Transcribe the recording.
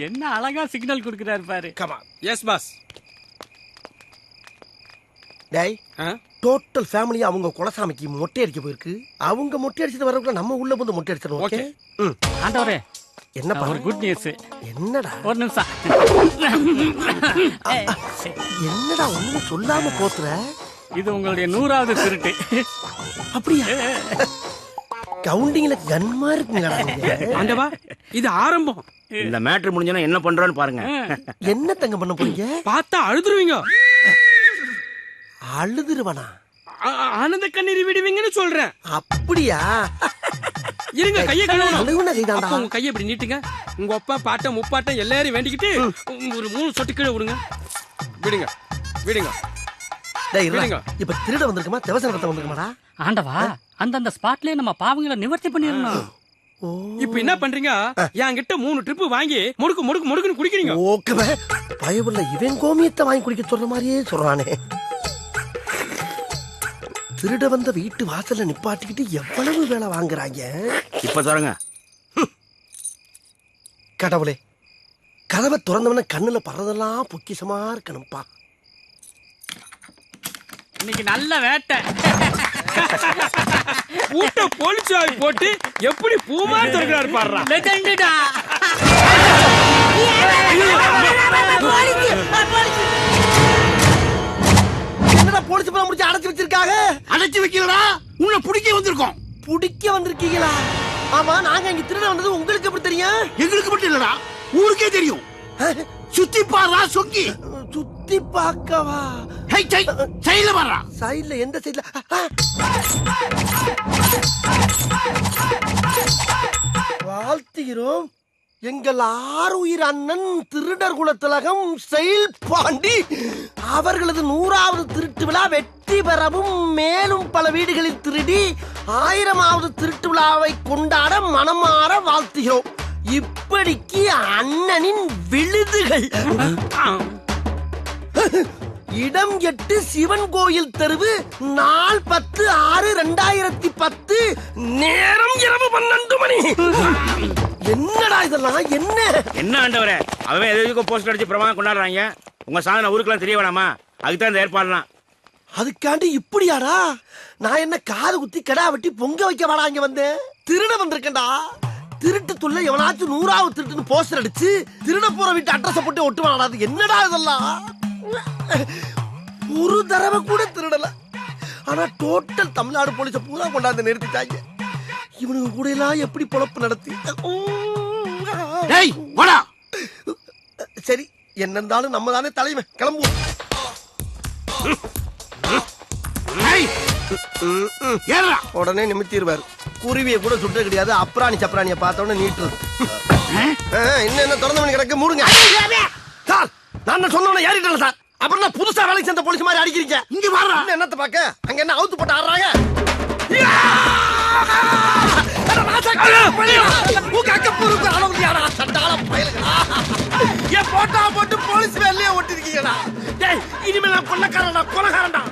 என்ன அழகா சிக்னல் கொடுக்கறாரு பாரு. Come on. Yes boss. டேய், டோட்டல் ஃபேமிலி அவங்க குலசாமிக்கு மொட்டை அடிக்க போயிருக்கு. அவங்க மொட்டை அடிச்சிட்டு வரக்குள்ள நம்ம உள்ள வந்து மொட்டை அடிச்சிடணும். ஓகே. ஆண்டவரே, என்னப்பா ஒரு குட் நியூஸ். என்னடா? ஒரு நிமிஷம். என்னடா ஒண்ணு சொல்லாம போத்துற? இது உங்களுடைய 100வது திருட்டு. அப்படியா? கவுண்டிங்ல கன்மா இருக்குங்கடா. ஆண்டவா, இது ஆரம்பம். இந்த மேட்ரு முடிஞ்சனா என்ன பண்றோன்னு பாருங்க. என்ன தங்க பண்ண போறீங்க? பார்த்தா அழுதுருவீங்க. அழுதுருவனா? ஆனந்த கண்ணீர் விடுவீங்கன்னு சொல்றேன். அப்படியா? இருங்க, கையை கழுவணும். கைதாண்டா. உங்க கையை இப்படி நீட்டுங்க. உங்க அப்பா பாட்டம் முப்பாட்டம் எல்லாரையும் வேண்டிக்கிட்டு ஒரு 3 சொட்டு கீழே விடுங்க. விடுங்க விடுங்க. டேய் இருங்க. இப்ப திருட வந்திருக்குமா தேவசனத்தை வந்திருக்குமாடா? ஆண்டவா, அந்த ஸ்பாட்லயே நம்ம பாவங்களை நிவர்த்தி பண்ணிரணும். இப்ப என்ன பண்றீங்க? என்கிட்ட 3 ட்ரிப் வாங்கி முடுக்கு முடுக்கு முடுக்குன்னு குடிக்கிறீங்க. ஓகே. பயவுள்ள இவன் கோமியத்தை வாங்கி குடிக்க சொல்ற மாதிரியே சொல்றானே. திருட வந்த வீட்டு வாசல்ல நிப்பாட்டிக்கிட்டு எவ்வளவு வேலை வாங்குறாங்க. இப்ப தரங்க. கடவுளே, கதவை திறந்தவன கண்ணுல பறதெல்லாம் பொக்கிஷமா இருக்கணும்பா. இன்னைக்கு நல்ல வேட்டை. பூட்ட போலீஸாவி போட்டு எப்படி பூமாரி திறக்கிறாரு பாடுறா. லெஜெண்டடா. என்னடா போலீஸ் பணம் முடிச்சு அடைச்சு வச்சிருக்காங்க? அடைச்சு வைக்கலடா, உன்னை புடிக்க வந்திருக்கோம். புடிக்க வந்திருக்கீங்களா? ஆமா, நாங்க இங்க திருட வந்தது உங்களுக்கு எப்படி தெரியும்? எங்களுக்கு மட்டும் இல்லடா, ஊருக்கே தெரியும். சுத்தி பாரா சொக்கி. சுத்தி பார்க்கவா? சைடுல பாரா. சைடுல எந்த சைடுல? வாழ்த்துகிறோம் எங்கள் ஆருயிர் அண்ணன் திருடர் குலத்திலகம் செயல் பாண்டி அவர்களது 100வது திருட்டு விழா வெற்றி பெறவும் மேலும் பல வீடுகளில் திருடி 1000வது திருட்டு விழாவை கொண்டாட மனமாற வாழ்த்துகிறோம். இப்படிக்கு அண்ணனின் விழுதுகள். இடம் 8 சிவன் கோயில் தெருவு, நாள் 10/6/2010, நேரம் இரவு 12 மணி. என்னடா இதெல்லாம்? என்ன ஆண்டவரே, அவன் எதுக்கு போஸ்டர் அடிச்சு பிரமாதம் கொண்டாடுறாங்க. உங்க சாதனை ஊருக்குலாம் தெரிய வேணாமா? அதுக்குதான் இந்த ஏற்பாடுலாம். அதுக்காண்டி இப்படியாடா? நான் என்ன காது குத்தி கடா வெட்டி பொங்க வைக்க வாடா இங்க வந்தேன். திருட வந்திருக்கேன்டா. திருட்டு துள்ள எவனாச்சும் 100வது திருட்டுன்னு போஸ்டர் அடிச்சு திருட போற வீட்டு அட்ரஸ் போட்டு ஒட்டுவாடா. என்னடா இதெல்லாம்? ஒரு தடவை கூட திருடல. ஆனா டோட்டல் தமிழ்நாடு போலீஸ பூரா கொண்டாந்து நிறுத்திட்டாங்க. இவனுக்கு கூட எல்லாம் எப்படி பொழப்பு நடத்தி? சரி, என்ன இருந்தாலும் நம்ம தானே தலைமை. கிளம்புவோம். உடனே நிமித்திடுவாரு. குருவியை கூட சுட்ட கிடையாது. அப்ராணி சப்ராணியை பார்த்தோன்னு நீட்டுறது. என்ன திறந்த மணி கிடக்கு, மூடுங்க சார். நான் சொன்ன ஏறிட்டேன் சார். அப்புறம் புதுசா வேலைக்கு சேர்ந்த போலீஸ் மாதிரி அடிக்கிறீங்க. இங்க வர என்னத்தை பாக்க? அங்க என்ன அவுத்து போட்டு ஆடுறாங்க? போட்டா போட்டு போலீஸ் வேலையே ஓட்டிருக்கீங்களா? இனிமேல் நான் கொள்ளக்காரன் கொலகாரன்டா.